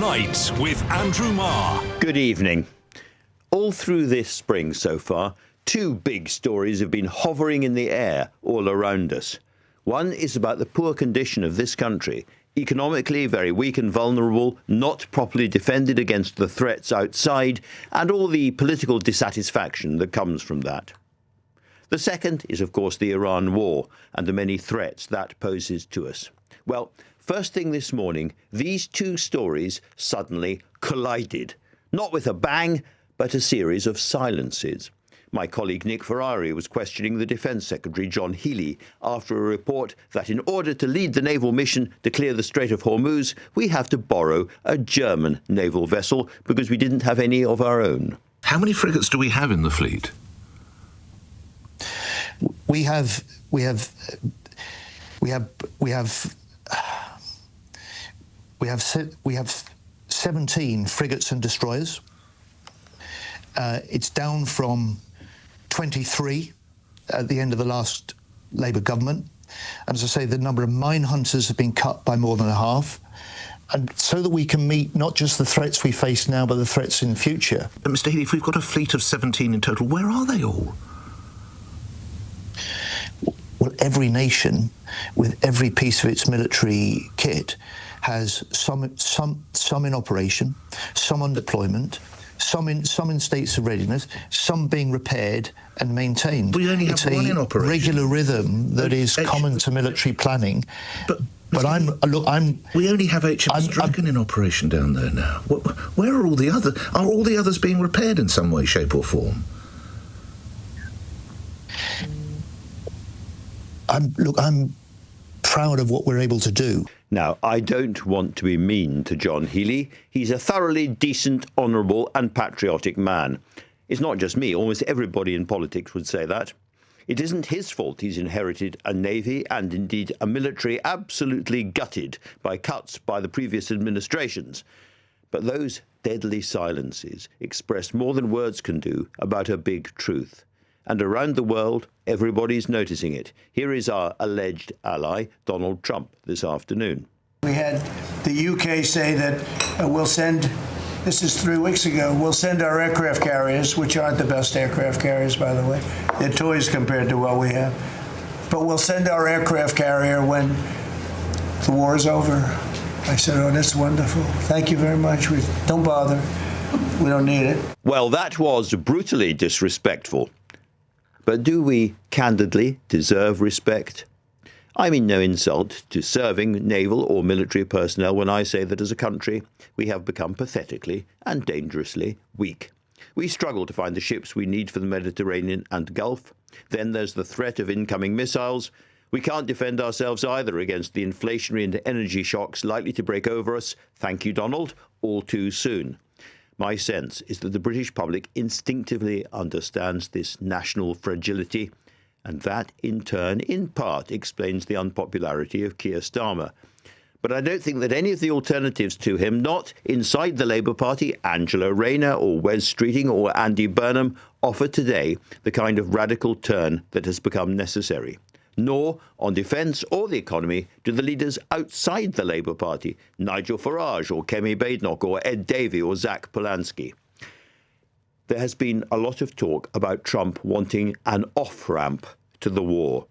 Night with Andrew Marr. Good evening. All through this spring so far, two big stories have been hovering in the air all around us. One is about the poor condition of this country, economically very weak and vulnerable, not properly defended against the threats outside, and all the political dissatisfaction that comes from that. The second is, of course, the Iran war and the many threats that poses to us. Well, first thing this morning, these two stories suddenly collided. Not with a bang, but a series of silences. My colleague Nick Ferrari was questioning the Defence Secretary John Healey after a report that in order to lead the naval mission to clear the Strait of Hormuz, we have to borrow a German naval vessel because we didn't have any of our own. How many frigates do we have in the fleet? We have 17 frigates and destroyers. It's down from 23 at the end of the last Labour government. And as I say, the number of mine hunters have been cut by more than a half. And so that we can meet not just the threats we face now, but the threats in future. Mr. Healey, if we've got a fleet of 17 in total, where are they all? Well, every nation, with every piece of its military kit, has some in operation, some on deployment, some in states of readiness, some being repaired and maintained. We only have one in operation. It's a regular rhythm that is common to military planning. But we only have HMS Dragon in operation down there now. Where are all the others? Are all the others being repaired in some way, shape, or form? I'm proud of what we're able to do. Now, I don't want to be mean to John Healey. He's a thoroughly decent, honourable and patriotic man. It's not just me. Almost everybody in politics would say that. It isn't his fault he's inherited a navy and indeed a military absolutely gutted by cuts by the previous administrations. But those deadly silences express more than words can do about a big truth. And around the world, everybody's noticing it. Here is our alleged ally, Donald Trump, this afternoon. We had the UK say that we'll send, this is 3 weeks ago, we'll send our aircraft carriers, which aren't the best aircraft carriers, by the way. They're toys compared to what we have. But we'll send our aircraft carrier when the war is over. I said, oh, that's wonderful. Thank you very much. Don't bother. We don't need it. Well, that was brutally disrespectful. But do we, candidly, deserve respect? I mean no insult to serving naval or military personnel when I say that as a country we have become pathetically and dangerously weak. We struggle to find the ships we need for the Mediterranean and Gulf. Then there's the threat of incoming missiles. We can't defend ourselves either against the inflationary and energy shocks likely to break over us, thank you, Donald, all too soon. My sense is that the British public instinctively understands this national fragility, and that, in turn, in part, explains the unpopularity of Keir Starmer. But I don't think that any of the alternatives to him, not inside the Labour Party, Angela Rayner or Wes Streeting or Andy Burnham, offer today the kind of radical turn that has become necessary. Nor, on defence or the economy, do the leaders outside the Labour Party, Nigel Farage or Kemi Badenoch or Ed Davey or Zach Polanski. There has been a lot of talk about Trump wanting an off-ramp to the war.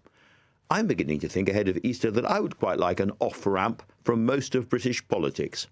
I'm beginning to think ahead of Easter that I would quite like an off-ramp from most of British politics.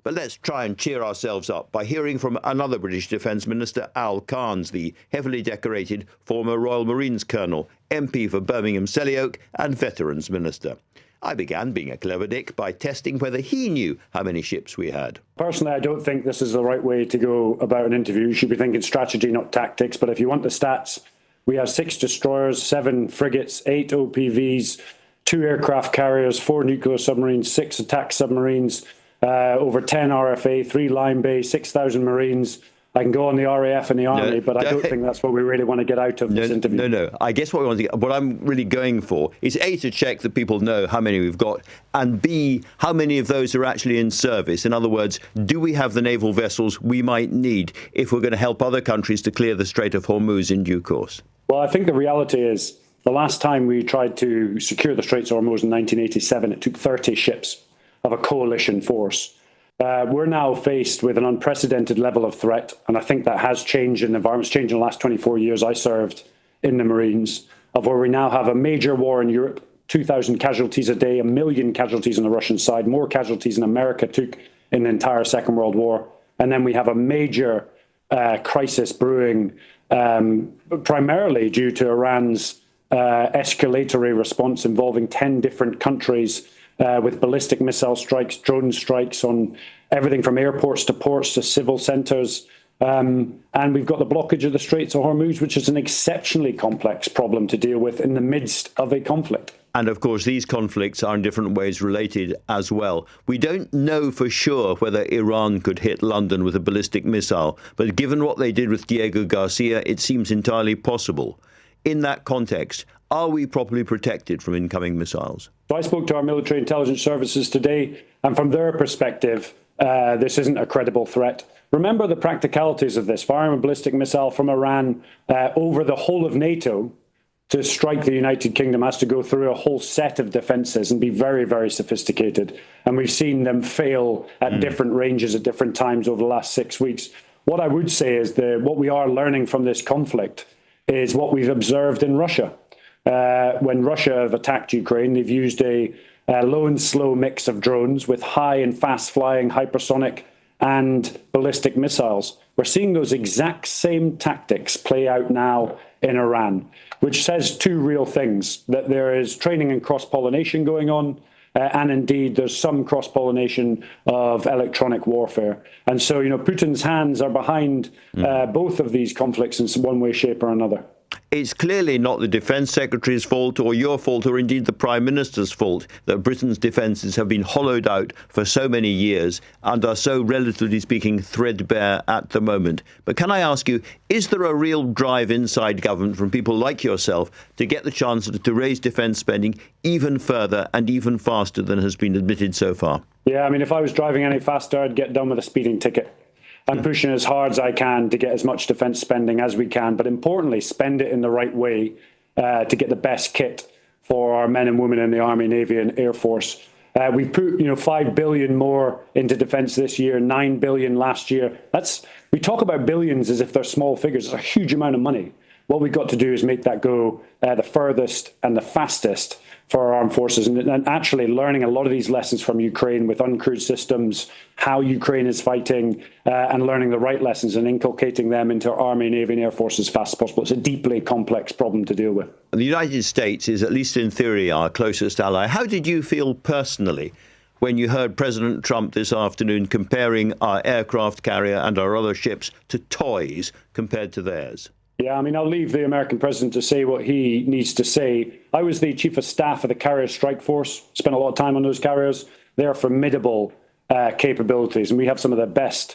But let's try and cheer ourselves up by hearing from another British Defence Minister, Al Cairns, the heavily decorated former Royal Marines Colonel, MP for Birmingham Selly Oak and Veterans Minister. I began, being a clever dick, by testing whether he knew how many ships we had. Personally, I don't think this is the right way to go about an interview. You should be thinking strategy, not tactics. But if you want the stats, we have 6 destroyers, 7 frigates, 8 OPVs, 2 aircraft carriers, 4 nuclear submarines, 6 attack submarines, over 10 RFA, 3 line bay, 6,000 Marines. I can go on the RAF and the Army, but I don't think that's what we really want to get out of this interview. No. I guess what I'm really going for is A, to check that people know how many we've got, and B, how many of those are actually in service. In other words, do we have the naval vessels we might need if we're going to help other countries to clear the Strait of Hormuz in due course? Well, I think the reality is the last time we tried to secure the Straits of Hormuz in 1987, it took 30 ships of a coalition force. We're now faced with an unprecedented level of threat, and I think that has changed in the environment. It's changed in the last 24 years. I served in the Marines, of where we now have a major war in Europe, 2,000 casualties a day, 1 million casualties on the Russian side, more casualties than America took in the entire Second World War. And then we have a major crisis brewing, primarily due to Iran's escalatory response involving 10 different countries with ballistic missile strikes, drone strikes on everything from airports to ports to civil centres. And we've got the blockage of the Straits of Hormuz, which is an exceptionally complex problem to deal with in the midst of a conflict. And of course, these conflicts are in different ways related as well. We don't know for sure whether Iran could hit London with a ballistic missile, but given what they did with Diego Garcia, it seems entirely possible. In that context, are we properly protected from incoming missiles? So I spoke to our military intelligence services today, and from their perspective, this isn't a credible threat. Remember the practicalities of this. Firing a ballistic missile from Iran over the whole of NATO to strike the United Kingdom has to go through a whole set of defences and be very, very sophisticated. And we've seen them fail at different ranges at different times over the last 6 weeks. What I would say is what we are learning from this conflict is what we've observed in Russia. When Russia have attacked Ukraine, they've used a low and slow mix of drones with high and fast flying hypersonic and ballistic missiles. We're seeing those exact same tactics play out now in Iran, which says two real things: that there is training and cross-pollination going on, and indeed there's some cross-pollination of electronic warfare. And so, Putin's hands are behind both of these conflicts in one way, shape or another. It's clearly not the Defence Secretary's fault or your fault or indeed the Prime Minister's fault that Britain's defences have been hollowed out for so many years and are so, relatively speaking, threadbare at the moment. But can I ask you, is there a real drive inside government from people like yourself to get the Chancellor to raise defence spending even further and even faster than has been admitted so far? Yeah, I mean, if I was driving any faster, I'd get done with a speeding ticket. I'm pushing as hard as I can to get as much defence spending as we can, but importantly, spend it in the right way to get the best kit for our men and women in the Army, Navy and Air Force. We've put, $5 billion more into defence this year, $9 billion last year. We talk about billions as if they're small figures. It's a huge amount of money. What we've got to do is make that go the furthest and the fastest for our armed forces, and actually learning a lot of these lessons from Ukraine with uncrewed systems, how Ukraine is fighting, and learning the right lessons and inculcating them into our Army, Navy and Air Force as fast as possible. It's a deeply complex problem to deal with. The United States is, at least in theory, our closest ally. How did you feel personally when you heard President Trump this afternoon comparing our aircraft carrier and our other ships to toys compared to theirs? Yeah, I mean, I'll leave the American president to say what he needs to say. I was the chief of staff of the Carrier Strike Force, spent a lot of time on those carriers. They are formidable capabilities, and we have some of the best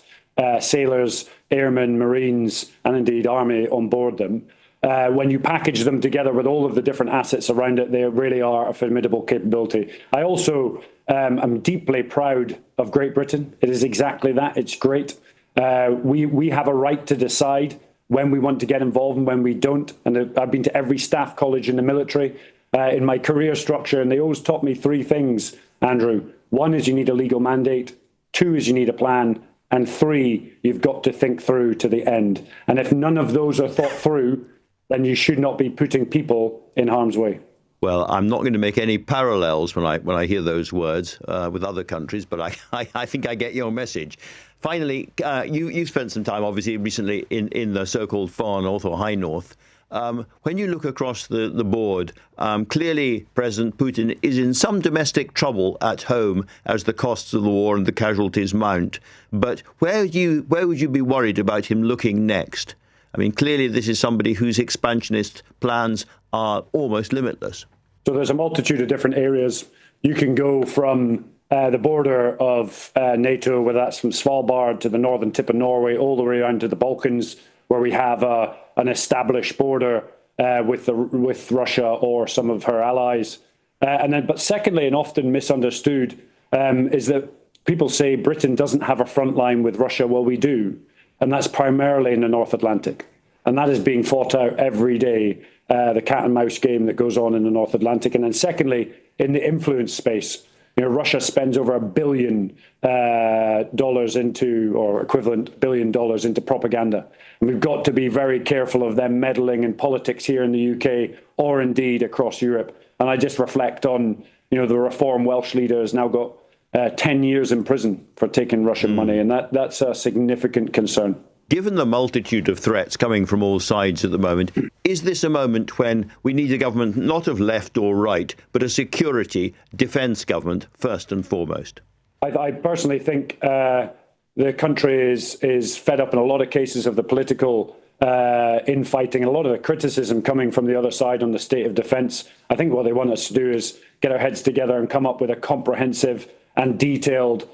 sailors, airmen, Marines, and indeed Army on board them. When you package them together with all of the different assets around it, they really are a formidable capability. I also am deeply proud of Great Britain. It is exactly that. It's great. We have a right to decide when we want to get involved and when we don't. And I've been to every staff college in the military in my career structure, and they always taught me three things, Andrew. One is you need a legal mandate. Two is you need a plan. And three, you've got to think through to the end. And if none of those are thought through, then you should not be putting people in harm's way. Well, I'm not going to make any parallels when I hear those words with other countries, but I think I get your message. Finally, you spent some time, obviously, recently in the so-called far north or high north. When you look across the board, clearly President Putin is in some domestic trouble at home as the costs of the war and the casualties mount. But where would you be worried about him looking next? I mean, clearly this is somebody whose expansionist plans are almost limitless. So there's a multitude of different areas. You can go from the border of NATO, whether that's from Svalbard to the northern tip of Norway, all the way around to the Balkans, where we have an established border with Russia or some of her allies. But secondly, and often misunderstood, is that people say Britain doesn't have a front line with Russia. Well, we do. And that's primarily in the North Atlantic. And that is being fought out every day, the cat and mouse game that goes on in the North Atlantic. And then secondly, in the influence space, Russia spends over $1 billion into, or equivalent $1 billion into propaganda. And we've got to be very careful of them meddling in politics here in the UK or indeed across Europe. And I just reflect on, the Reform Welsh leader has now got 10 years in prison for taking Russian money, and that's a significant concern. Given the multitude of threats coming from all sides at the moment, is this a moment when we need a government not of left or right, but a security defence government first and foremost? I personally think the country is fed up in a lot of cases of the political infighting, a lot of the criticism coming from the other side on the state of defence. I think what they want us to do is get our heads together and come up with a comprehensive and detailed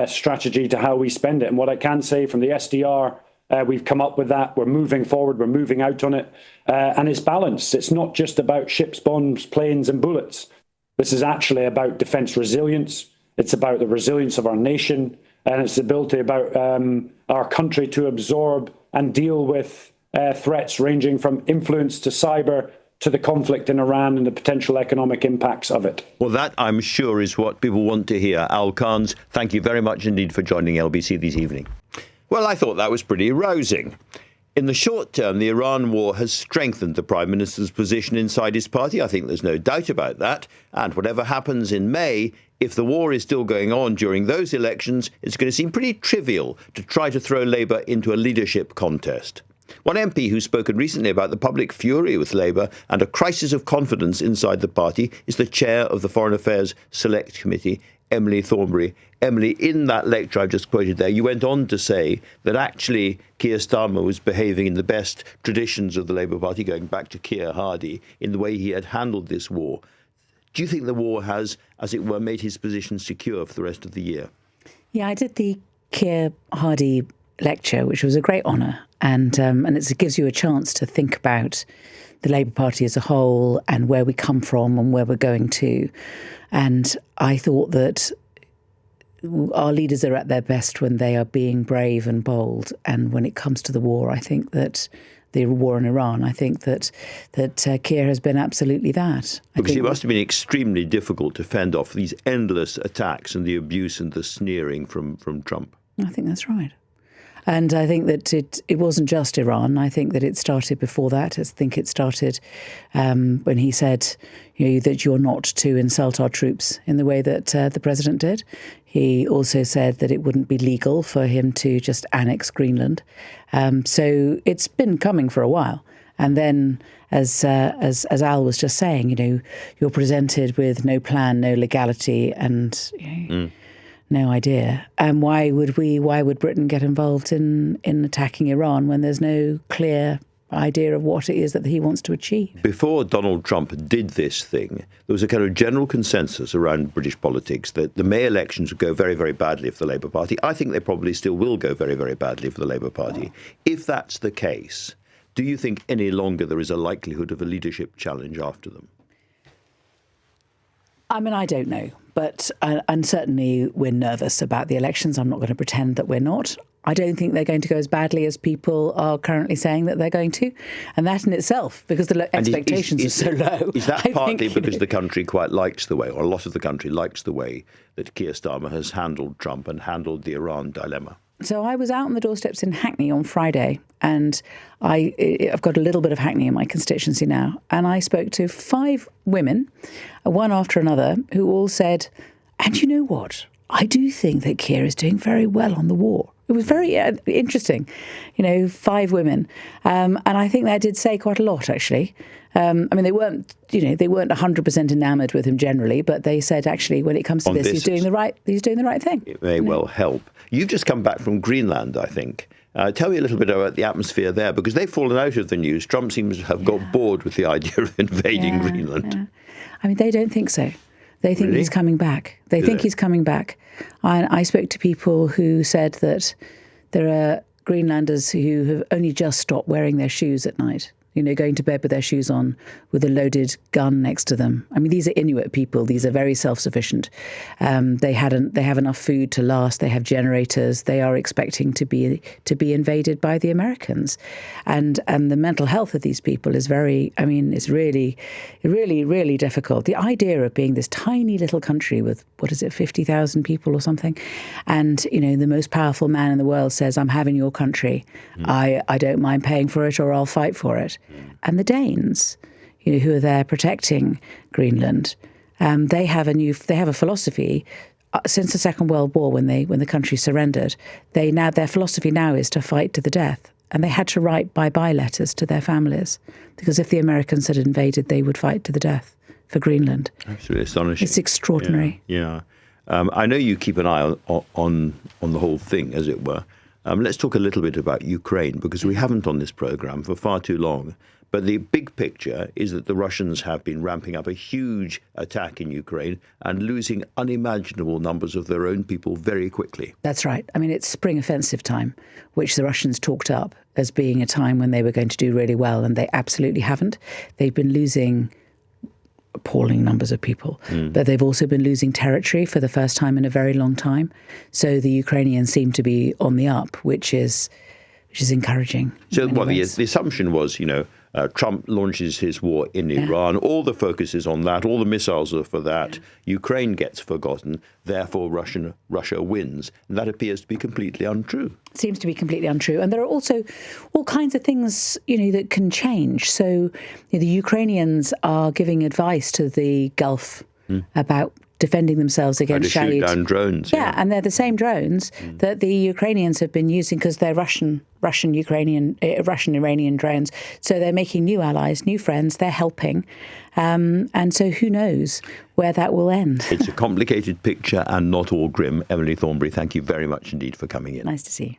strategy to how we spend it. And what I can say from the SDR, we've come up with that. We're moving forward. We're moving out on it. And it's balanced. It's not just about ships, bombs, planes and bullets. This is actually about defence resilience. It's about the resilience of our nation. And it's the ability about our country to absorb and deal with threats ranging from influence to cyber to the conflict in Iran and the potential economic impacts of it. Well, that, I'm sure, is what people want to hear. Al Carnes, thank you very much indeed for joining LBC this evening. Well, I thought that was pretty rousing. In the short term, the Iran war has strengthened the Prime Minister's position inside his party. I think there's no doubt about that. And whatever happens in May, if the war is still going on during those elections, it's going to seem pretty trivial to try to throw Labour into a leadership contest. One MP who's spoken recently about the public fury with Labour and a crisis of confidence inside the party is the chair of the Foreign Affairs Select Committee, Emily Thornberry. Emily, in that lecture I've just quoted there, you went on to say that actually Keir Starmer was behaving in the best traditions of the Labour Party, going back to Keir Hardie, in the way he had handled this war. Do you think the war has, as it were, made his position secure for the rest of the year? Yeah, I did the Keir Hardie lecture, which was a great honour, and it gives you a chance to think about the Labour Party as a whole and where we come from and where we're going to. And I thought that our leaders are at their best when they are being brave and bold. And when it comes to the war, I think that the war in Iran, I think that Keir has been absolutely that. Because it must have been extremely difficult to fend off these endless attacks and the abuse and the sneering from Trump. I think that's right. And I think that it wasn't just Iran. I think that it started before that. I think it started when he said that you're not to insult our troops in the way that the president did. He also said that it wouldn't be legal for him to just annex Greenland. So it's been coming for a while. And then, as Al was just saying, you're presented with no plan, no legality, and no idea. And why would Britain get involved in attacking Iran when there's no clear idea of what it is that he wants to achieve? Before Donald Trump did this thing, there was a kind of general consensus around British politics that the May elections would go very, very badly for the Labour Party. I think they probably still will go very, very badly for the Labour Party. If that's the case, do you think any longer there is a likelihood of a leadership challenge after them? I mean, I don't know. But and certainly we're nervous about the elections. I'm not going to pretend that we're not. I don't think they're going to go as badly as people are currently saying that they're going to. And that in itself, because the expectations are so low. Is that partly because the country quite likes the way, or a lot of the country likes the way that Keir Starmer has handled Trump and handled the Iran dilemma? So I was out on the doorsteps in Hackney on Friday, and I've got a little bit of Hackney in my constituency now, and I spoke to 5 women, one after another, who all said, and you know what? I do think that Keir is doing very well on the war. It was very interesting, 5 women. And I think that did say quite a lot, actually. I mean, they weren't 100% enamoured with him generally, but they said, actually, when it comes to this, he's doing the right thing. It may well help. You've just come back from Greenland, I think. Tell me a little bit about the atmosphere there, because they've fallen out of the news. Trump seems to have got bored with the idea of invading Greenland. Yeah. I mean, they don't think so. They think he's coming back. They think he's coming back. I spoke to people who said that there are Greenlanders who have only just stopped wearing their shoes at night. going to bed with their shoes on with a loaded gun next to them. I mean, these are Inuit people. These are very self-sufficient. They have enough food to last. They have generators. They are expecting to be invaded by the Americans. And the mental health of these people is it's really, really, really difficult. The idea of being this tiny little country with, 50,000 people or something, and, the most powerful man in the world says, I'm having your country. I don't mind paying for it, or I'll fight for it. And the Danes, who are there protecting Greenland, they have a philosophy since the Second World War, when the country surrendered. Their philosophy now is to fight to the death, and they had to write bye-bye letters to their families, because if the Americans had invaded, they would fight to the death for Greenland. Absolutely astonishing. It's extraordinary. Yeah. I know you keep an eye on the whole thing, as it were. Let's talk a little bit about Ukraine, because we haven't on this programme for far too long. But the big picture is that the Russians have been ramping up a huge attack in Ukraine and losing unimaginable numbers of their own people very quickly. That's right. I mean, it's spring offensive time, which the Russians talked up as being a time when they were going to do really well, and they absolutely haven't. They've been losing appalling numbers of people, but they've also been losing territory for the first time in a very long time. So the Ukrainians seem to be on the up, which is encouraging. So the assumption was, Trump launches his war in Iran. All the focus is on that. All the missiles are for that. Ukraine gets forgotten. Therefore, Russia wins. And that appears to be completely untrue. It seems to be completely untrue. And there are also all kinds of things, that can change. So the Ukrainians are giving advice to the Gulf about defending themselves against shoot down drones. Yeah, and they're the same drones that the Ukrainians have been using, because they're Russian-Iranian drones. So they're making new allies, new friends. They're helping. And so who knows where that will end. It's a complicated picture and not all grim. Emily Thornberry, thank you very much indeed for coming in. Nice to see you.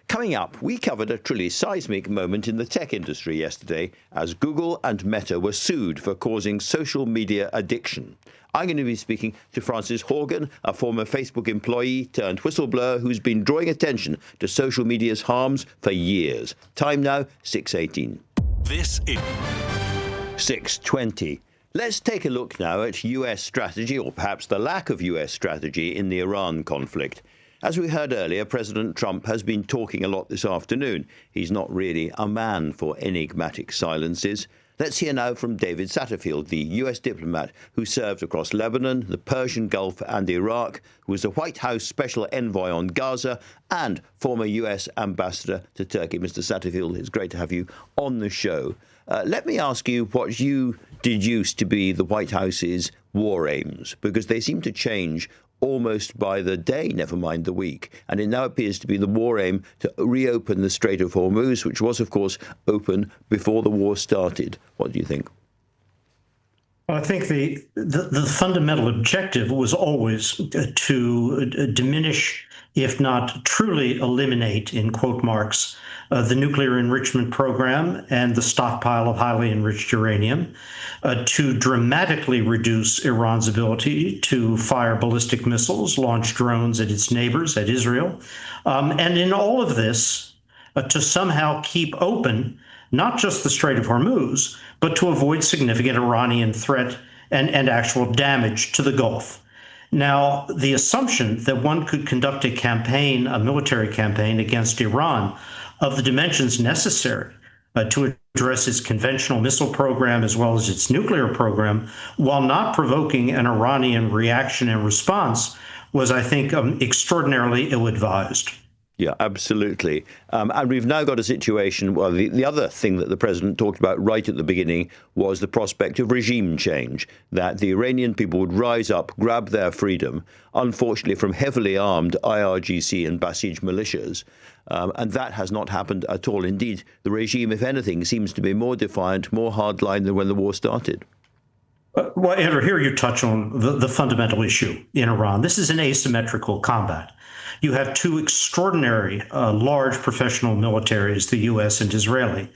Coming up, we covered a truly seismic moment in the tech industry yesterday as Google and Meta were sued for causing social media addiction. I'm going to be speaking to Frances Horgan, a former Facebook employee turned whistleblower who's been drawing attention to social media's harms for years. Time now, 6:18. This is 6:20. Let's take a look now at US strategy, or perhaps the lack of US strategy, in the Iran conflict. As we heard earlier, President Trump has been talking a lot this afternoon. He's not really a man for enigmatic silences. Let's hear now from David Satterfield, the US diplomat who served across Lebanon, the Persian Gulf and Iraq, who was the White House special envoy on Gaza and former US ambassador to Turkey. Mr. Satterfield, it's great to have you on the show. Let me ask you what you deduce to be the White House's war aims, because they seem to change almost by the day, never mind the week. And it now appears to be the war aim to reopen the Strait of Hormuz, which was, of course, open before the war started. What do you think? Well, I think the fundamental objective was always to diminish, if not truly eliminate, in quote marks, the nuclear enrichment program and the stockpile of highly enriched uranium, to dramatically reduce Iran's ability to fire ballistic missiles, launch drones at its neighbors, at Israel, and in all of this, to somehow keep open not just the Strait of Hormuz, but to avoid significant Iranian threat and actual damage to the Gulf. Now, the assumption that one could conduct a military campaign against Iran of the dimensions necessary to address its conventional missile program as well as its nuclear program, while not provoking an Iranian reaction and response, was, I think, extraordinarily ill-advised. Yeah, absolutely. And we've now got a situation, well, the other thing that the president talked about right at the beginning was the prospect of regime change, that the Iranian people would rise up, grab their freedom, unfortunately from heavily armed IRGC and Basij militias. And that has not happened at all. Indeed, the regime, if anything, seems to be more defiant, more hardline than when the war started. Well, Andrew, here you touch on the fundamental issue in Iran. This is an asymmetrical combat. You have two extraordinary large professional militaries, the U.S. and Israeli,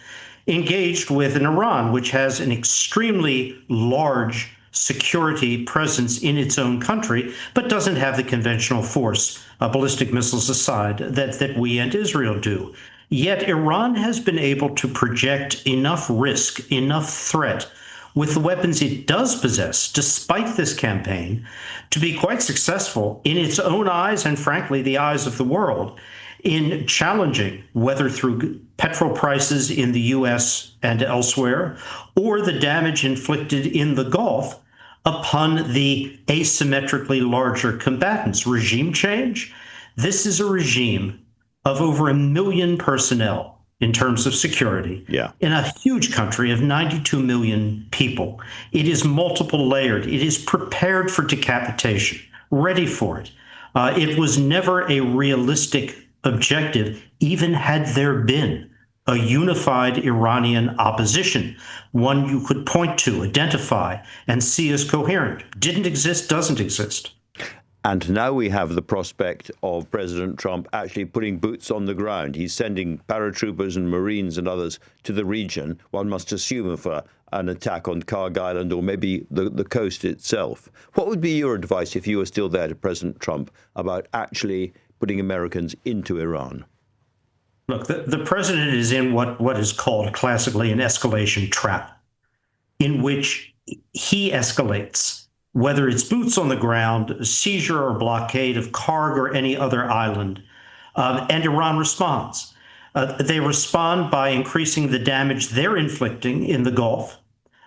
engaged with an Iran which has an extremely large security presence in its own country, but doesn't have the conventional force, ballistic missiles aside, that we and Israel do. Yet Iran has been able to project enough risk, enough threat with the weapons it does possess, despite this campaign, to be quite successful in its own eyes and, frankly, the eyes of the world, in challenging, whether through petrol prices in the U.S. and elsewhere, or the damage inflicted in the Gulf upon the asymmetrically larger combatants. Regime change? This is a regime of over 1 million personnel in terms of security in a huge country of 92 million people. It is multiple layered. It is prepared for decapitation, ready for it. It was never a realistic objective, even had there been a unified Iranian opposition, one you could point to, identify, and see as coherent. Didn't exist, doesn't exist. And now we have the prospect of President Trump actually putting boots on the ground. He's sending paratroopers and Marines and others to the region, one must assume, for an attack on Karg Island or maybe the coast itself. What would be your advice if you were still there to President Trump about actually putting Americans into Iran? Look, the president is in what is called classically an escalation trap, in which he escalates, whether it's boots on the ground, seizure or blockade of Karg or any other island, and Iran responds. They respond by increasing the damage they're inflicting in the Gulf,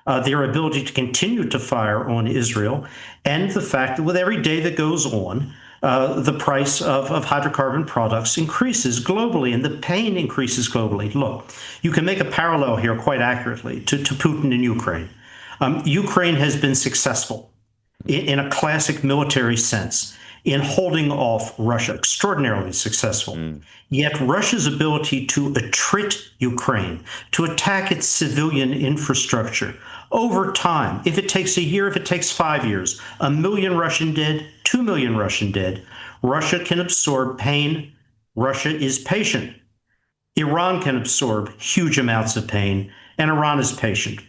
their ability to continue to fire on Israel, and the fact that with every day that goes on, the price of hydrocarbon products increases globally, and the pain increases globally. Look, you can make a parallel here quite accurately to Putin in Ukraine. Ukraine has been successful in a classic military sense in holding off Russia, extraordinarily successful. Yet Russia's ability to attrit Ukraine, to attack its civilian infrastructure over time, if it takes a year, if it takes 5 years, 1 million Russian dead, 2 million Russian dead, Russia can absorb pain. Russia is patient. Iran can absorb huge amounts of pain, and Iran is patient.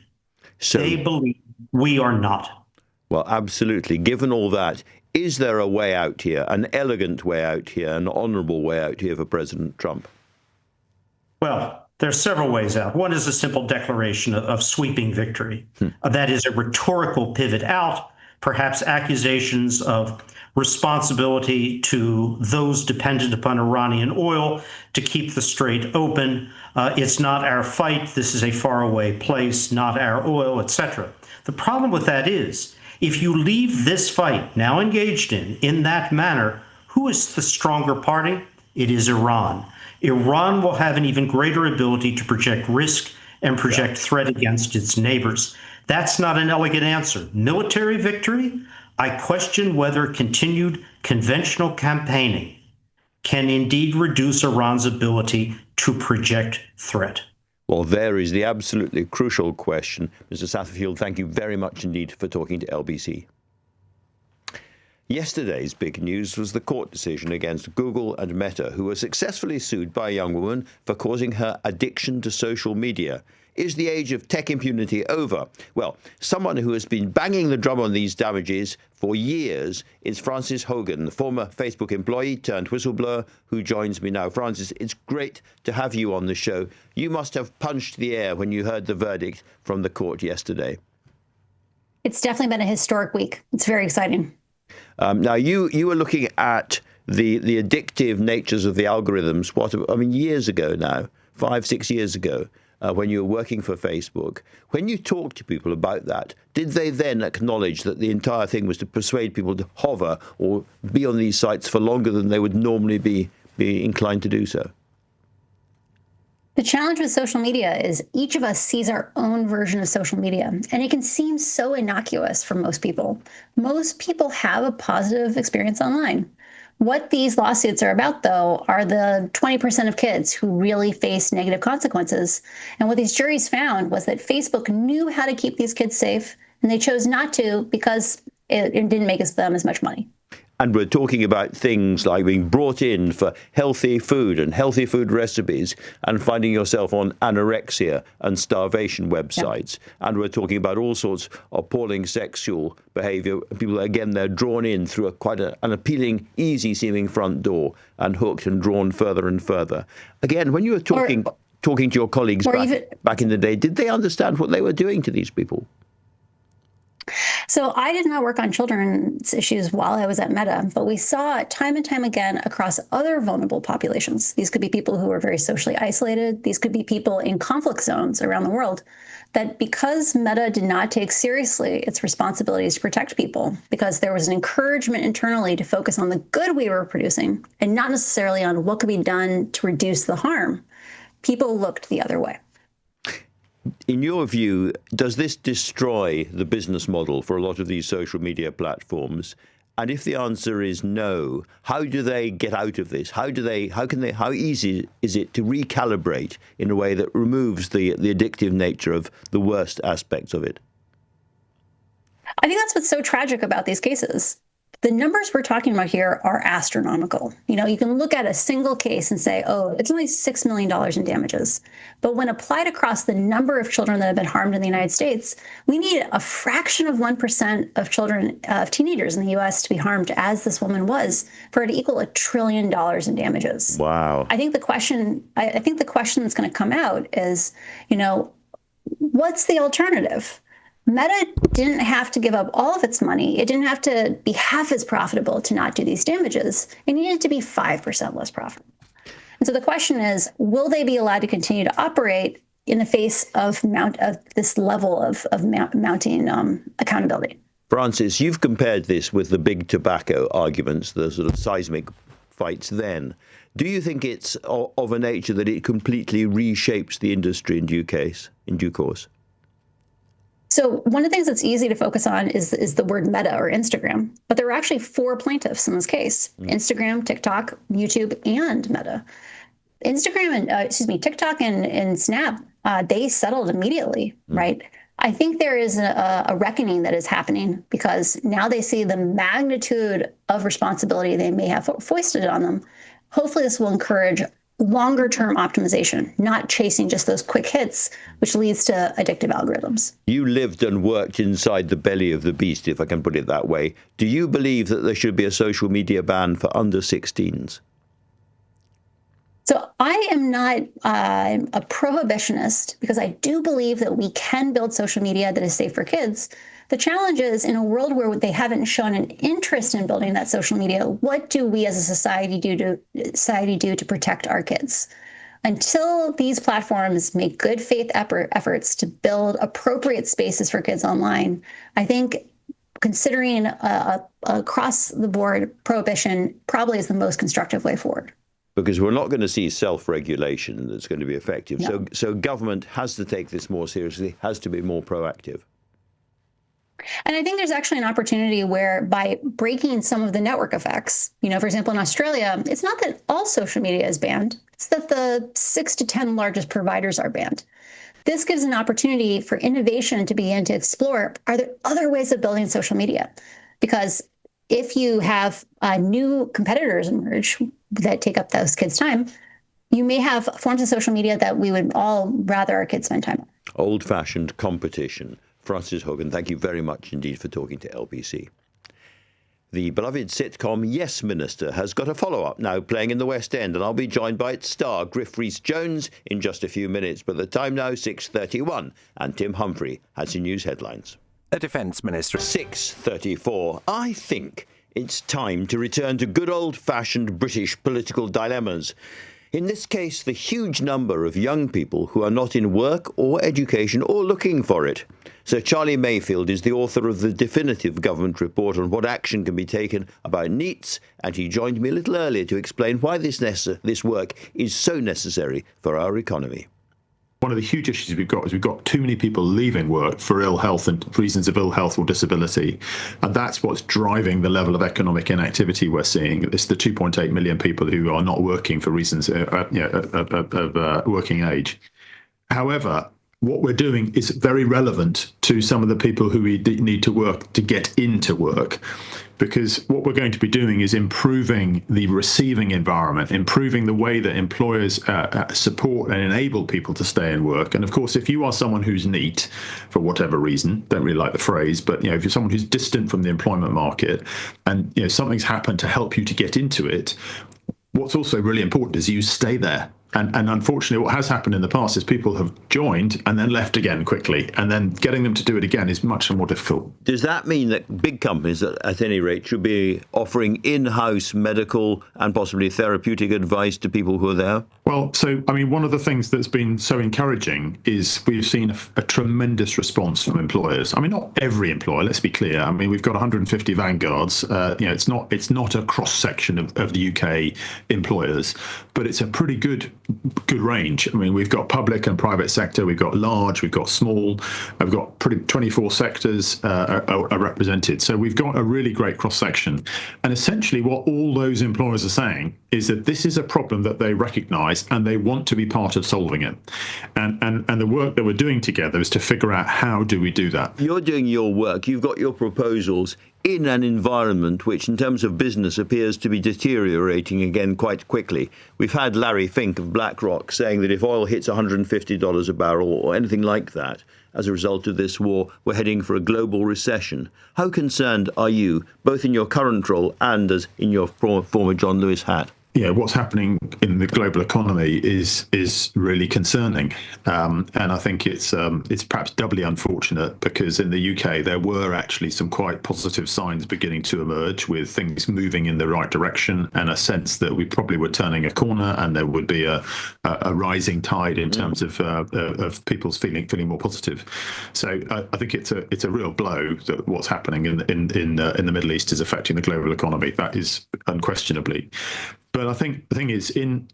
So, they believe we are not. Well, absolutely. Given all that, is there a way out here, an elegant way out here, an honorable way out here for President Trump? Well, there are several ways out. One is a simple declaration of sweeping victory. That is a rhetorical pivot out, perhaps accusations of responsibility to those dependent upon Iranian oil to keep the strait open. It's not our fight. This is a faraway place, not our oil, etc. The problem with that is, if you leave this fight now engaged in that manner, who is the stronger party? It is Iran. Iran will have an even greater ability to project risk and project threat against its neighbors. That's not an elegant answer. Military victory? I question whether continued conventional campaigning can indeed reduce Iran's ability to project threat. Well, there is the absolutely crucial question. Mr. Satterfield, thank you very much indeed for talking to LBC. Yesterday's big news was the court decision against Google and Meta, who were successfully sued by a young woman for causing her addiction to social media. Is the age of tech impunity over? Well, someone who has been banging the drum on these damages for years is Frances Hogan, the former Facebook employee turned whistleblower who joins me now. Frances, it's great to have you on the show. You must have punched the air when you heard the verdict from the court yesterday. It's definitely been a historic week. It's very exciting. Now, you were looking at the addictive natures of the algorithms, years ago now, 5-6 years ago, when you were working for Facebook. When you talked to people about that, did they then acknowledge that the entire thing was to persuade people to hover or be on these sites for longer than they would normally be inclined to do so? The challenge with social media is each of us sees our own version of social media, and it can seem so innocuous for most people. Most people have a positive experience online. What these lawsuits are about, though, are the 20% of kids who really face negative consequences. And what these juries found was that Facebook knew how to keep these kids safe, and they chose not to because it didn't make them as much money. And we're talking about things like being brought in for healthy food and healthy food recipes and finding yourself on anorexia and starvation websites. Yeah. And we're talking about all sorts of appalling sexual behavior. People, again, they're drawn in through quite an appealing, easy-seeming front door and hooked and drawn further and further. Again, when you were talking to your colleagues back in the day, did they understand what they were doing to these people? So I did not work on children's issues while I was at Meta, but we saw time and time again across other vulnerable populations. These could be people who are very socially isolated. These could be people in conflict zones around the world, that because Meta did not take seriously its responsibilities to protect people, because there was an encouragement internally to focus on the good we were producing and not necessarily on what could be done to reduce the harm, people looked the other way. In your view, does this destroy the business model for a lot of these social media platforms? And if the answer is no, how do they get out of this? How easy is it to recalibrate in a way that removes the addictive nature of the worst aspects of it? I think that's what's so tragic about these cases. The numbers we're talking about here are astronomical. You know, you can look at a single case and say, oh, it's only $6 million in damages. But when applied across the number of children that have been harmed in the United States, we need a fraction of 1% of children, of teenagers in the U.S. to be harmed, as this woman was, for it to equal $1 trillion in damages. Wow. I think the question that's going to come out is, you know, what's the alternative? Meta didn't have to give up all of its money. It didn't have to be half as profitable to not do these damages. It needed to be 5% less profitable. And so the question is, will they be allowed to continue to operate in the face of this level of mounting accountability? Francis, you've compared this with the big tobacco arguments, the sort of seismic fights then. Do you think it's of a nature that it completely reshapes the industry in due course? So one of the things that's easy to focus on is the word Meta or Instagram, but there were actually 4 plaintiffs in this case: Instagram, TikTok, YouTube, and Meta. TikTok and Snap, they settled immediately, right? I think there is a reckoning that is happening because now they see the magnitude of responsibility they may have foisted on them. Hopefully this will encourage longer-term optimization, not chasing just those quick hits, which leads to addictive algorithms. You lived and worked inside the belly of the beast, if I can put it that way. Do you believe that there should be a social media ban for under 16s? So I am not a prohibitionist because I do believe that we can build social media that is safe for kids. The challenge is, in a world where they haven't shown an interest in building that social media, what do we as a society do to protect our kids? Until these platforms make good faith efforts to build appropriate spaces for kids online, I think considering a across the board prohibition probably is the most constructive way forward. Because we're not going to see self-regulation that's going to be effective. No. So government has to take this more seriously, has to be more proactive. And I think there's actually an opportunity where, by breaking some of the network effects, you know, for example, in Australia, it's not that all social media is banned, it's that the 6 to 10 largest providers are banned. This gives an opportunity for innovation to begin to explore, are there other ways of building social media? Because if you have new competitors emerge that take up those kids' time, you may have forms of social media that we would all rather our kids spend time on. Old-fashioned competition. Francis Hogan, thank you very much indeed for talking to LBC. The beloved sitcom Yes Minister has got a follow-up now playing in the West End, and I'll be joined by its star, Griff Rhys-Jones, in just a few minutes. But the time now, 6:31, and Tim Humphrey has your news headlines. The Defence Minister. 6:34. I think it's time to return to good old-fashioned British political dilemmas. In this case, the huge number of young people who are not in work or education or looking for it. Sir Charlie Mayfield is the author of the definitive government report on what action can be taken about NEETs, and he joined me a little earlier to explain why this work is so necessary for our economy. One of the huge issues we've got too many people leaving work for ill health and for reasons of ill health or disability. And that's what's driving the level of economic inactivity we're seeing. It's the 2.8 million people who are not working for reasons of working age. However, what we're doing is very relevant to some of the people who we need to work to get into work, because what we're going to be doing is improving the receiving environment, improving the way that employers support and enable people to stay in work. And of course, if you are someone who's neat, for whatever reason, don't really like the phrase, but if you're someone who's distant from the employment market, and something's happened to help you to get into it, what's also really important is you stay there. And unfortunately, what has happened in the past is people have joined and then left again quickly, and then getting them to do it again is much more difficult. Does that mean that big companies, at any rate, should be offering in-house medical and possibly therapeutic advice to people who are there? Well, so, one of the things that's been so encouraging is we've seen a tremendous response from employers. Not every employer, let's be clear. We've got 150 vanguards. It's not a cross-section of the UK employers, but it's a pretty good range. We've got public and private sector, we've got large, we've got small, we've got pretty 24 sectors are represented. So we've got a really great cross-section. And essentially what all those employers are saying is that this is a problem that they recognise and they want to be part of solving it. And the work that we're doing together is to figure out how do we do that. You're doing your work, you've got your proposals in an environment which, in terms of business, appears to be deteriorating again quite quickly. We've had Larry Fink of BlackRock saying that if oil hits $150 a barrel or anything like that, as a result of this war, we're heading for a global recession. How concerned are you, both in your current role and as in your former John Lewis hat? Yeah, what's happening in the global economy is really concerning, and I think it's perhaps doubly unfortunate because in the UK there were actually some quite positive signs beginning to emerge, with things moving in the right direction and a sense that we probably were turning a corner and there would be a rising tide in terms of people's feeling more positive. So I think it's a real blow that what's happening in the Middle East is affecting the global economy. That is unquestionably. But I think the thing is, in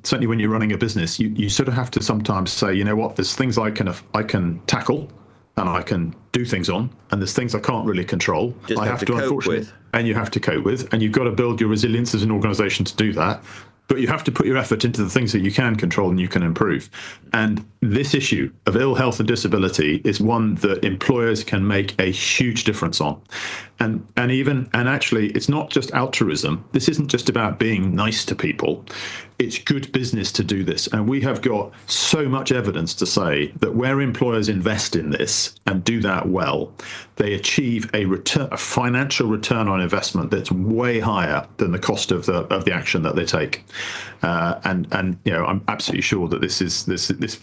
certainly when you're running a business, you sort of have to sometimes say, you know what, there's things I can tackle and I can do things on, and there's things I can't really control. I have to unfortunately, and you have to cope with, and you've got to build your resilience as an organisation to do that. But you have to put your effort into the things that you can control and you can improve. And this issue of ill health and disability is one that employers can make a huge difference on. And actually, it's not just altruism. This isn't just about being nice to people. It's good business to do this. And we have got so much evidence to say that where employers invest in this and do that well, they achieve a financial return on investment that's way higher than the cost of the action that they take. And I'm absolutely sure that this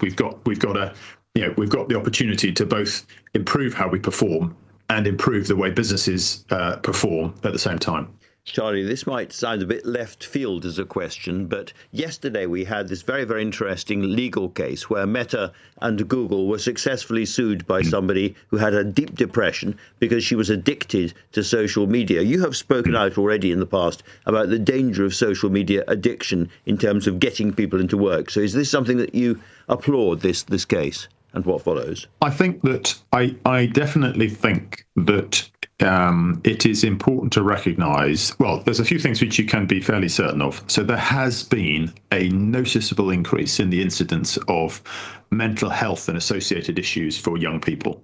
we've got the opportunity to both improve how we perform and improve the way businesses perform at the same time. Charlie, this might sound a bit left field as a question, but yesterday we had this very, very interesting legal case where Meta and Google were successfully sued by somebody who had a deep depression because she was addicted to social media. You have spoken out already in the past about the danger of social media addiction in terms of getting people into work. So is this something that you applaud, this case, and what follows? I think that I definitely think that it is important to recognise, well, there's a few things which you can be fairly certain of. So there has been a noticeable increase in the incidence of mental health and associated issues for young people.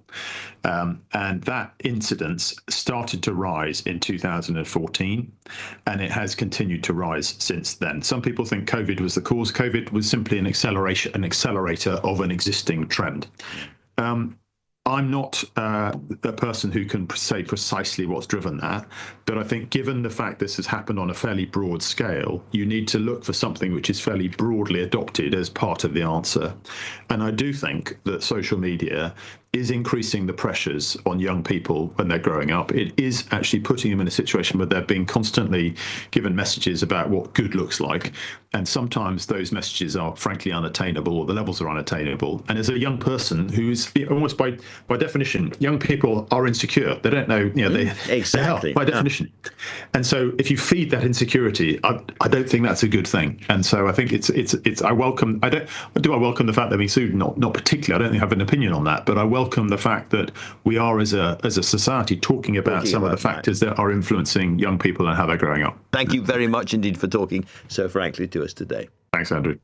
And that incidence started to rise in 2014, and it has continued to rise since then. Some people think COVID was the cause. COVID was simply an accelerator of an existing trend. I'm not a person who can say precisely what's driven that, but I think given the fact this has happened on a fairly broad scale, you need to look for something which is fairly broadly adopted as part of the answer. And I do think that social media is increasing the pressures on young people when they're growing up. It is actually putting them in a situation where they're being constantly given messages about what good looks like. And sometimes those messages are frankly unattainable, or the levels are unattainable. And as a young person who is almost by definition, young people are insecure. They don't know, exactly, they are, by definition. And so if you feed that insecurity, I don't think that's a good thing. And so I think I welcome the fact they're being sued? Not particularly. I don't have an opinion on that, but I welcome the fact that we are as a society talking about some of the factors that are influencing young people and how they're growing up. Thank you very much indeed for talking so frankly to us today. Thanks, Andrew.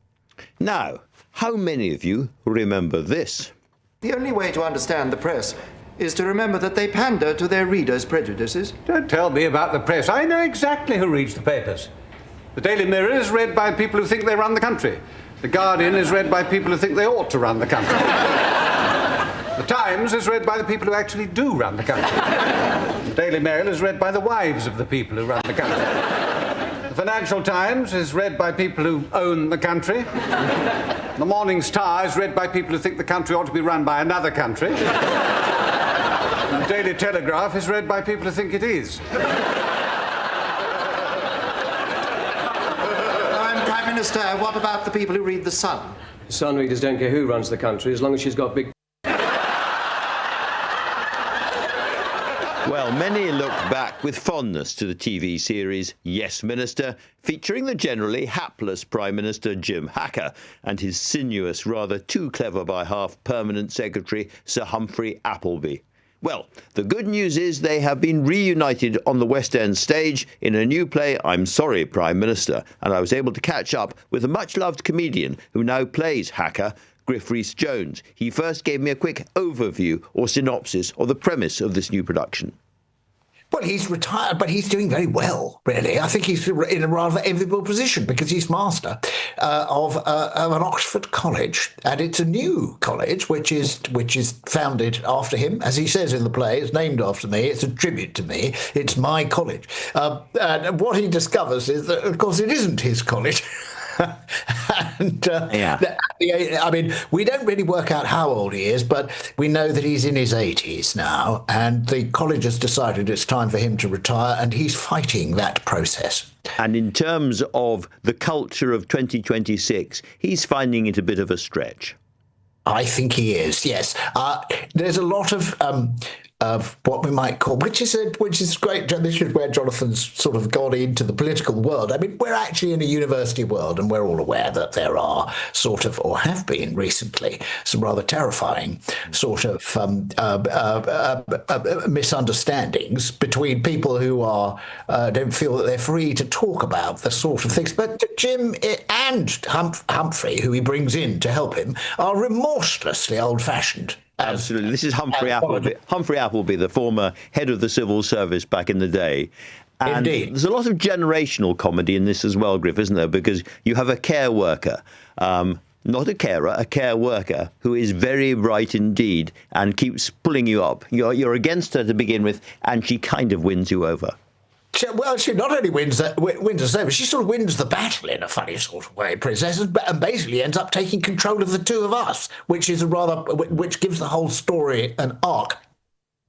Now, how many of you remember this? The only way to understand the press is to remember that they pander to their readers' prejudices. Don't tell me about the press. I know exactly who reads the papers. The Daily Mirror is read by people who think they run the country. The Guardian is read by people who think they ought to run the country. The Times is read by the people who actually do run the country. The Daily Mail is read by the wives of the people who run the country. The Financial Times is read by people who own the country. The Morning Star is read by people who think the country ought to be run by another country. The Daily Telegraph is read by people who think it is. Prime Minister, what about the people who read The Sun? The Sun readers don't care who runs the country, as long as she's got big... Well, many look back with fondness to the TV series Yes Minister, featuring the generally hapless Prime Minister Jim Hacker and his sinuous, rather too clever by half permanent secretary Sir Humphrey Appleby. Well, the good news is they have been reunited on the West End stage in a new play, I'm Sorry, Prime Minister, and I was able to catch up with a much-loved comedian who now plays Hacker, Griff Rhys-Jones. He first gave me a quick overview or synopsis of the premise of this new production. Well, he's retired, but he's doing very well, really. I think he's in a rather enviable position because he's master of an Oxford college, and it's a new college which is founded after him, as he says in the play. It's named after me. It's a tribute to me. It's my college. And what he discovers is that, of course, it isn't his college. And I mean, we don't really work out how old he is, but we know that he's in his 80s now, and the college has decided it's time for him to retire, and he's fighting that process. And in terms of the culture of 2026, he's finding it a bit of a stretch. I think he is, yes. There's a lot of what we might call, which is great. This is where Jonathan's sort of gone into the political world. I mean, we're actually in a university world, and we're all aware that there are sort of, or have been recently, some rather terrifying sort of misunderstandings between people who don't feel that they're free to talk about the sort of things. But Jim and Humphrey, who he brings in to help him, are remorselessly old-fashioned. Absolutely. This is Humphrey Appleby. Humphrey Appleby, the former head of the civil service back in the day. And Indeed. There's a lot of generational comedy in this as well, Griff, isn't there? Because you have a care worker, not a carer, a care worker, who is very bright indeed and keeps pulling you up. You're against her to begin with, and she kind of wins you over. Well, she not only wins us over, she sort of wins the battle in a funny sort of way, Princess, and basically ends up taking control of the two of us, which gives the whole story an arc.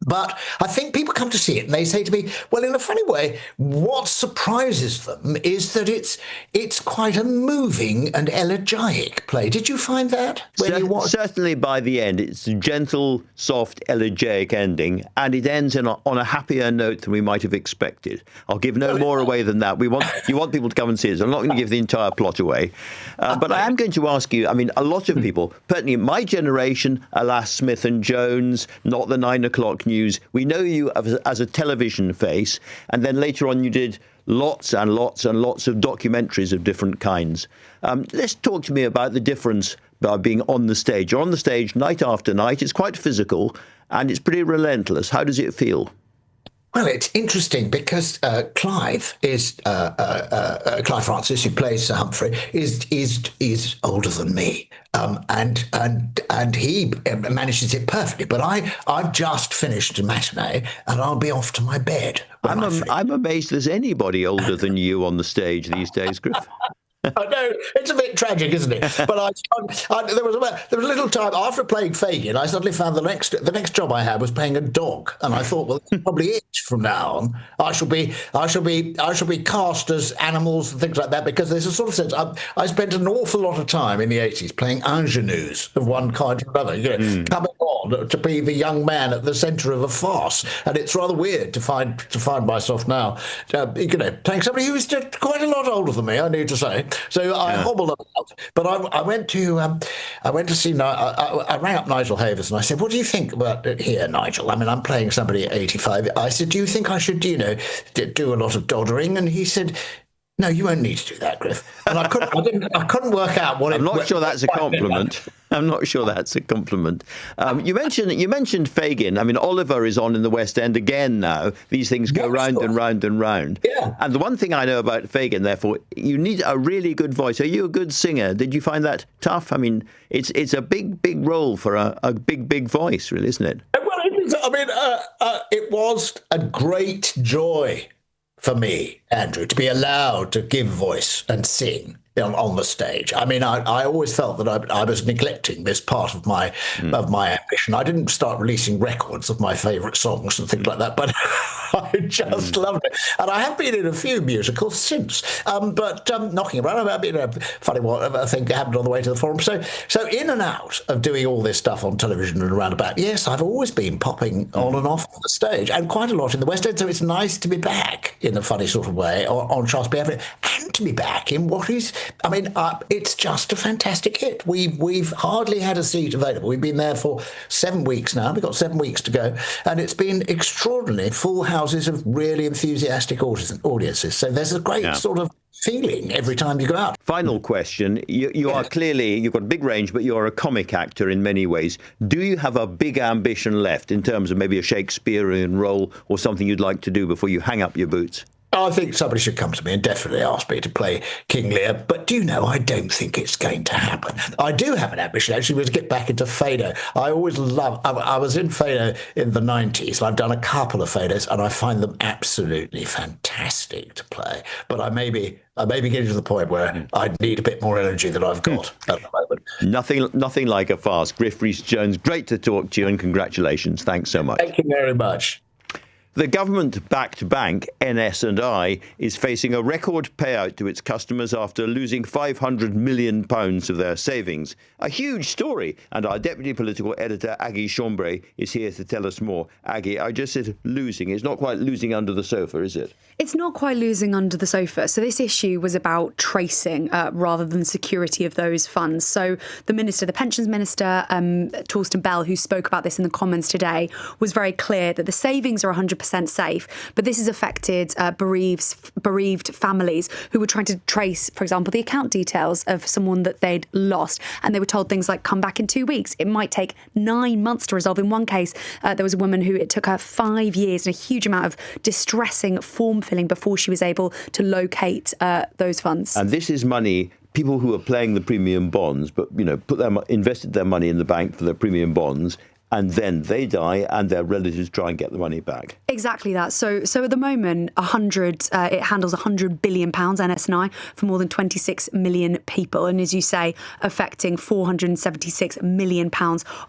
But I think people come to see it and they say to me, well, in a funny way, what surprises them is that it's quite a moving and elegiac play. Did you find that? Certainly by the end, it's a gentle, soft, elegiac ending, and it ends on a happier note than we might have expected. I'll give no more away than that. You want people to come and see it, so I'm not going to give the entire plot away. But I am going to ask you, I mean, a lot of people, certainly my generation, alas, Smith and Jones, not the 9 o'clock news, we know you as a television face, and then later on you did lots and lots and lots of documentaries of different kinds. Let's talk to me about the difference by being on the stage. You're on the stage night after night. It's quite physical, and it's pretty relentless. How does it feel? Well, it's interesting because Clive Francis, who plays Sir Humphrey, is older than me, and he manages it perfectly. But I've just finished a matinee, and I'll be off to my bed. I'm amazed there's anybody older than you on the stage these days, Griff. I know, it's a bit tragic, isn't it? But there was a little time after playing Fagin, I suddenly found the next job I had was playing a dog, and I thought, well, that's probably it from now on. I shall be cast as animals and things like that, because there's a sort of sense. I spent an awful lot of time in the 80s playing ingenues of one kind or another, coming on to be the young man at the centre of a farce, and it's rather weird to find myself now, playing somebody who is quite a lot older than me, I need to say. So I hobbled about, but I went to see. I rang up Nigel Havers and I said, "What do you think about it here, Nigel? I mean, I'm playing somebody at 85." I said, "Do you think I should, do a lot of doddering?" And he said, "No, you won't need to do that, Griff." And I couldn't work out what. I'm not sure that's a compliment. I'm not sure that's a compliment. You mentioned Fagin. I mean, Oliver is on in the West End again now. These things go round and round and round. Yeah. And the one thing I know about Fagin, therefore, you need a really good voice. Are you a good singer? Did you find that tough? I mean, it's a big role for a big voice, really, isn't it? Well, it was a great joy for me, Andrew, to be allowed to give voice and sing on the stage. I mean, I always felt that I was neglecting this part of my ambition. I didn't start releasing records of my favourite songs and things like that, but I just loved it. And I have been in a few musicals since, but knocking around. I've been a funny one. I think happened on the way to the Forum. So in and out of doing all this stuff on television and around about. Yes, I've always been popping on and off the stage, and quite a lot in the West End. So it's nice to be back in a funny sort of way on Shaftesbury, and to be back in what is. I mean, it's just a fantastic hit. We've hardly had a seat available. We've been there for 7 weeks now. We've got 7 weeks to go. And it's been extraordinary, full houses of really enthusiastic audiences. So there's a great sort of feeling every time you go out. Final question. You are clearly, you've got a big range, but you're a comic actor in many ways. Do you have a big ambition left in terms of maybe a Shakespearean role or something you'd like to do before you hang up your boots? I think somebody should come to me and definitely ask me to play King Lear. But do you know, I don't think it's going to happen. I do have an ambition, actually, was to get back into Fado. I always I was in Fado in the 90s. I've done a couple of Fados, and I find them absolutely fantastic to play. But I may be getting to the point where I need a bit more energy than I've got at the moment. Nothing like a farce. Griff Rhys-Jones, great to talk to you, and congratulations. Thanks so much. Thank you very much. The government-backed bank, NS&I, is facing a record payout to its customers after losing £500 million of their savings. A huge story, and our deputy political editor, Aggie Chambray, is here to tell us more. Aggie, I just said losing. It's not quite losing under the sofa, is it? It's not quite losing under the sofa. So this issue was about tracing rather than security of those funds. So the pensions minister, Torsten Bell, who spoke about this in the Commons today, was very clear that the savings are 100% safe, but this has affected bereaved families who were trying to trace, for example, the account details of someone that they'd lost, and they were told things like, come back in 2 weeks. It might take 9 months to resolve. In one case, there was a woman who it took her 5 years and a huge amount of distressing form filling before she was able to locate those funds. And this is money people who are playing the premium bonds, but invested their money in the bank for their premium bonds, and then they die and their relatives try and get the money back. Exactly that. So at the moment, it handles £100 billion, NS&I, for more than 26 million people. And as you say, affecting £476 million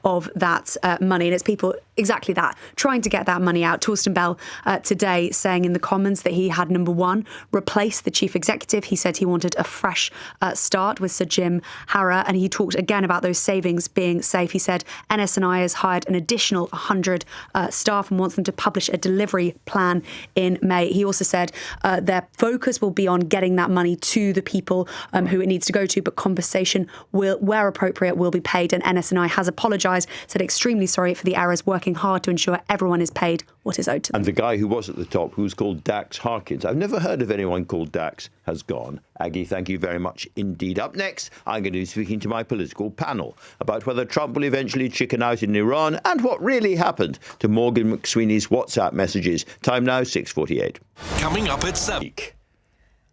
of that money. And it's people, exactly that, trying to get that money out. Torsten Bell today saying in the Commons that he had, number one, replaced the chief executive. He said he wanted a fresh start with Sir Jim Harrer. And he talked again about those savings being safe. He said NS&I has hired an additional 100 staff and wants them to publish a delivery plan in May. He also said their focus will be on getting that money to the people who it needs to go to, but compensation will, where appropriate, will be paid. And NS&I has apologised, said extremely sorry for the errors, working hard to ensure everyone is paid what is owed to them. And the guy who was at the top, who's called Dax Harkins, I've never heard of anyone called Dax, has gone. Aggie, thank you very much indeed. Up next, I'm going to be speaking to my political panel about whether Trump will eventually chicken out in Iran and what really happened to Morgan McSweeney's WhatsApp messages. Time now, 6:48. Coming up at 7.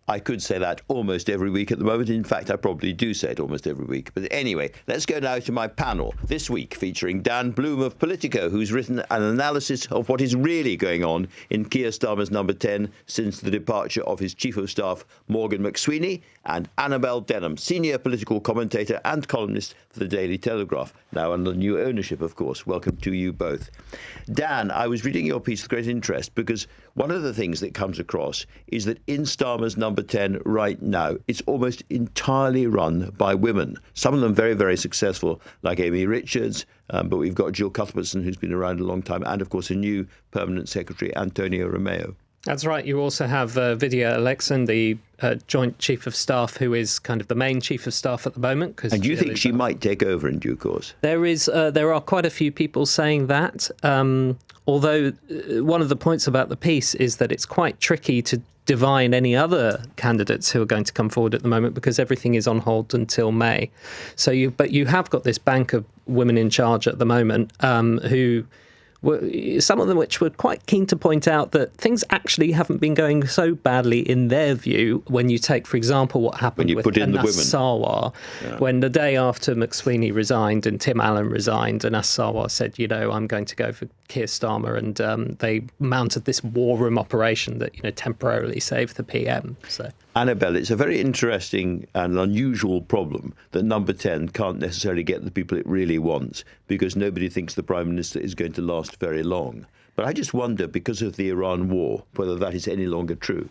I could say that almost every week at the moment. In fact, I probably do say it almost every week. But anyway, let's go now to my panel this week, featuring Dan Bloom of Politico, who's written an analysis of what is really going on in Keir Starmer's number 10 since the departure of his Chief of Staff, Morgan McSweeney, and Annabel Denham, senior political commentator and columnist for the Daily Telegraph, now under new ownership, of course. Welcome to you both. Dan, I was reading your piece with great interest because one of the things that comes across is that in Starmer's number 10 right now, it's almost entirely run by women. Some of them very, very successful, like Amy Richards, but we've got Jill Cuthbertson, who's been around a long time, and, of course, a new permanent secretary, Antonio Romeo. That's right. You also have Vidya Alexan, the Joint Chief of Staff, who is kind of the main Chief of Staff at the moment. And do you think she might take over in due course? There are quite a few people saying that, although one of the points about the piece is that it's quite tricky to divine any other candidates who are going to come forward at the moment because everything is on hold until May. So you have got this bank of women in charge at the moment who some of them which were quite keen to point out that things actually haven't been going so badly in their view when you take, for example, what happened with Anas-Sarwar, when the day after McSweeney resigned and Tim Allen resigned, and Anas-Sarwar said, I'm going to go for Keir Starmer, and they mounted this war room operation that, temporarily saved the PM. So. Annabelle, it's a very interesting and unusual problem that Number 10 can't necessarily get the people it really wants because nobody thinks the Prime Minister is going to last very long. But I just wonder, because of the Iran war, whether that is any longer true.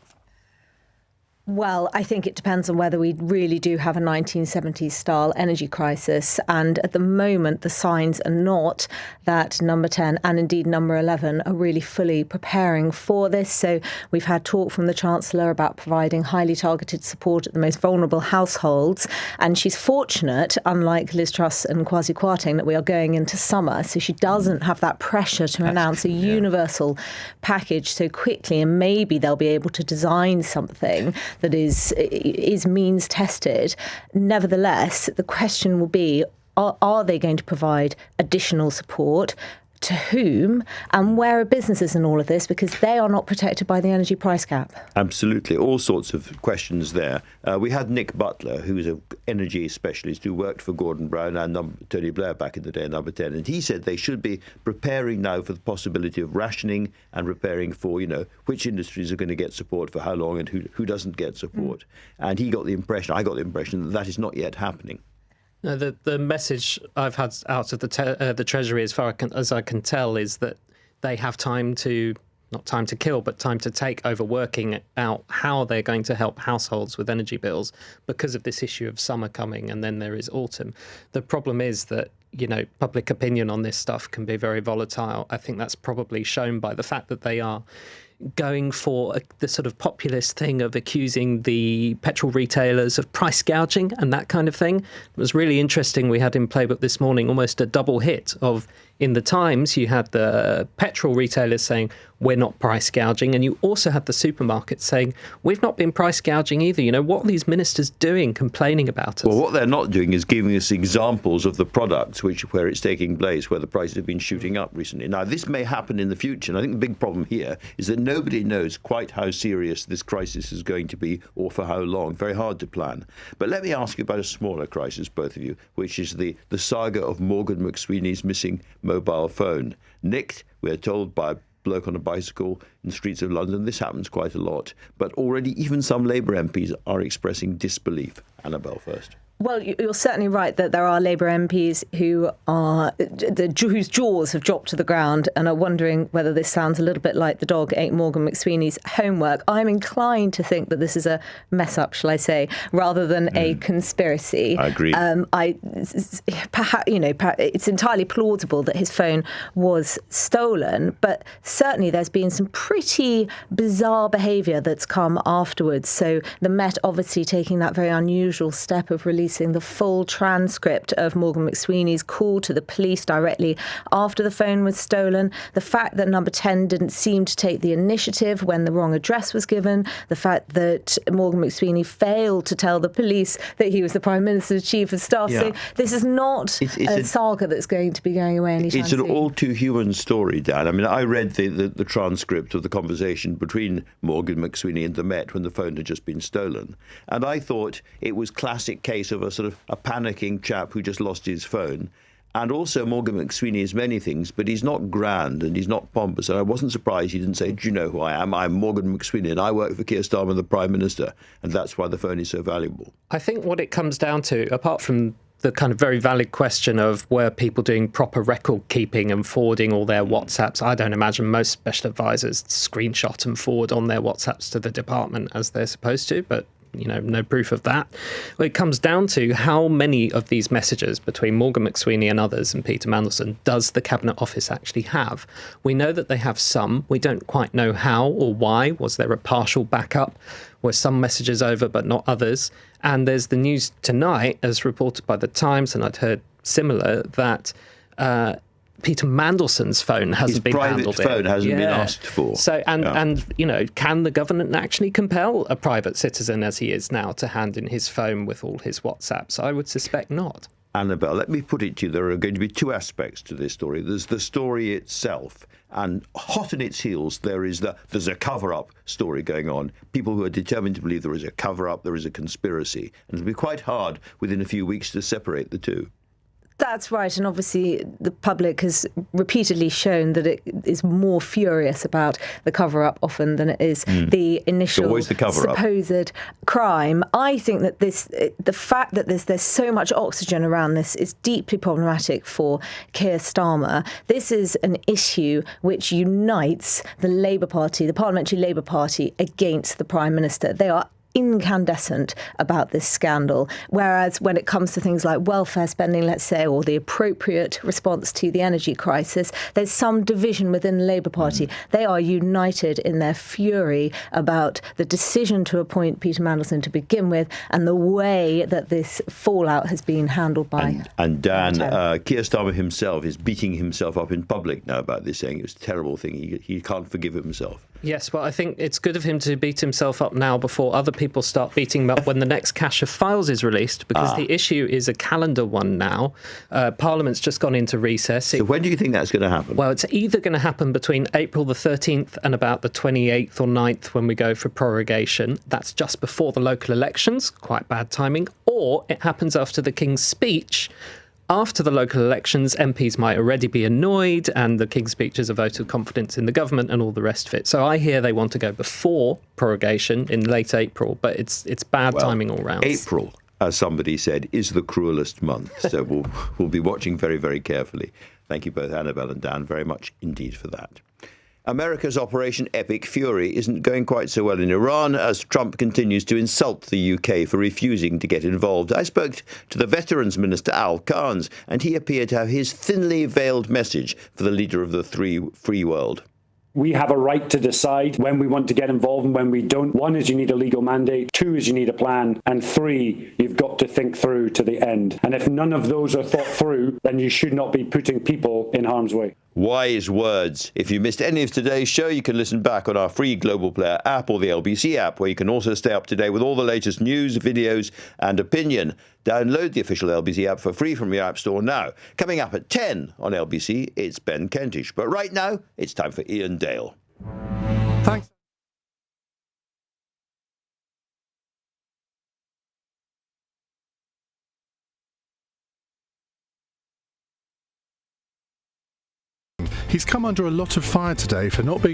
Well, I think it depends on whether we really do have a 1970s-style energy crisis. And at the moment, the signs are not that Number 10 and indeed Number 11 are really fully preparing for this. So we've had talk from the Chancellor about providing highly targeted support at the most vulnerable households. And she's fortunate, unlike Liz Truss and Kwasi Kwarteng, that we are going into summer. So she doesn't have that pressure to announce a universal package so quickly. And maybe they'll be able to design something that is means tested. Nevertheless, the question will be, are they going to provide additional support? To whom? And where are businesses in all of this? Because they are not protected by the energy price cap. Absolutely. All sorts of questions there. We had Nick Butler, who is an energy specialist who worked for Gordon Brown and Tony Blair back in the day, Number 10. And he said they should be preparing now for the possibility of rationing and preparing for, which industries are going to get support for how long and who doesn't get support. And I got the impression that is not yet happening. No, the message I've had out of the Treasury, as far as I can tell, is that they have not time to kill, but time to take over working out how they're going to help households with energy bills because of this issue of summer coming and then there is autumn. The problem is that, public opinion on this stuff can be very volatile. I think that's probably shown by the fact that they are going for the sort of populist thing of accusing the petrol retailers of price gouging and that kind of thing. It was really interesting. We had in Playbook this morning almost a double hit of, in the Times, you had the petrol retailers saying, we're not price gouging. And you also had the supermarkets saying, we've not been price gouging either. What are these ministers doing, complaining about us? Well, what they're not doing is giving us examples of the products where it's taking place, where the prices have been shooting up recently. Now, this may happen in the future. And I think the big problem here is that nobody knows quite how serious this crisis is going to be or for how long. Very hard to plan. But let me ask you about a smaller crisis, both of you, which is the saga of Morgan McSweeney's missing mobile phone. Nicked, we're told, by a bloke on a bicycle in the streets of London. This happens quite a lot. But already even some Labour MPs are expressing disbelief. Annabelle first. Well, you're certainly right that there are Labour MPs whose jaws have dropped to the ground and are wondering whether this sounds a little bit like the dog ate Morgan McSweeney's homework. I'm inclined to think that this is a mess up, shall I say, rather than a conspiracy. I agree. It's entirely plausible that his phone was stolen, but certainly there's been some pretty bizarre behaviour that's come afterwards. So the Met obviously taking that very unusual step of releasing the full transcript of Morgan McSweeney's call to the police directly after the phone was stolen, the fact that Number 10 didn't seem to take the initiative when the wrong address was given, the fact that Morgan McSweeney failed to tell the police that he was the Prime Minister's Chief of Staff. Yeah. So this is not a saga that's going to be going away anytime soon. It's an all-too-human story, Dan. I mean, I read the transcript of the conversation between Morgan McSweeney and the Met when the phone had just been stolen, and I thought it was classic case of a sort of a panicking chap who just lost his phone. And also Morgan McSweeney is many things, but he's not grand and he's not pompous. And I wasn't surprised he didn't say, do you know who I am? I'm Morgan McSweeney and I work for Keir Starmer, the Prime Minister. And that's why the phone is so valuable. I think what it comes down to, apart from the kind of very valid question of were people doing proper record keeping and forwarding all their WhatsApps, I don't imagine most special advisors screenshot and forward on their WhatsApps to the department as they're supposed to, but no proof of that. Well, it comes down to how many of these messages between Morgan McSweeney and others and Peter Mandelson does the Cabinet Office actually have? We know that they have some. We don't quite know how or why. Was there a partial backup? Were some messages over but not others? And there's the news tonight, as reported by The Times, and I'd heard similar, that Peter Mandelson's phone hasn't been handled. His private phone hasn't been asked for. So, and you know, can the government actually compel a private citizen, as he is now, to hand in his phone with all his WhatsApps? I would suspect not. Annabelle, let me put it to you. There are going to be two aspects to this story. There's the story itself, and hot on its heels, there's a cover-up story going on. People who are determined to believe there is a cover-up, there is a conspiracy. And it'll be quite hard within a few weeks to separate the two. That's right. And obviously the public has repeatedly shown that it is more furious about the cover-up often than it is the initial supposed crime. I think that the fact that there's so much oxygen around this is deeply problematic for Keir Starmer. This is an issue which unites the Labour Party, the Parliamentary Labour Party, against the Prime Minister. They are incandescent about this scandal, whereas when it comes to things like welfare spending, let's say, or the appropriate response to the energy crisis, there's some division within the Labour Party. They are united in their fury about the decision to appoint Peter Mandelson to begin with and the way that this fallout has been handled by and Dan, Keir Starmer himself is beating himself up in public now about this, saying it was a terrible thing. He can't forgive himself. Yes, well, I think it's good of him to beat himself up now before other people start beating him up when the next cache of files is released, because the issue is a calendar one now. Parliament's just gone into recess. So when do you think that's going to happen? Well, it's either going to happen between April the 13th and about the 28th or 9th when we go for prorogation. That's just before the local elections, quite bad timing. Or it happens after the King's speech. After the local elections, MPs might already be annoyed, and the King's speech is a vote of confidence in the government and all the rest of it. So I hear they want to go before prorogation in late April, but it's bad timing all round. April, as somebody said, is the cruelest month. So we'll be watching very, very carefully. Thank you both, Annabelle and Dan, very much indeed for that. America's Operation Epic Fury isn't going quite so well in Iran as Trump continues to insult the UK for refusing to get involved. I spoke to the Veterans Minister Al Carnes, and he appeared to have his thinly veiled message for the leader of the free world. We have a right to decide when we want to get involved and when we don't. One is you need a legal mandate. Two is you need a plan. And three, you've got to think through to the end. And if none of those are thought through, then you should not be putting people in harm's way. Wise words. If you missed any of today's show, you can listen back on our free Global Player app or the LBC app, where you can also stay up to date with all the latest news, videos and opinion. Download the official LBC app for free from your app store now. Coming up at 10 on LBC, it's Ben Kentish. But right now, it's time for Ian Dale. Thanks. He's come under a lot of fire today for not being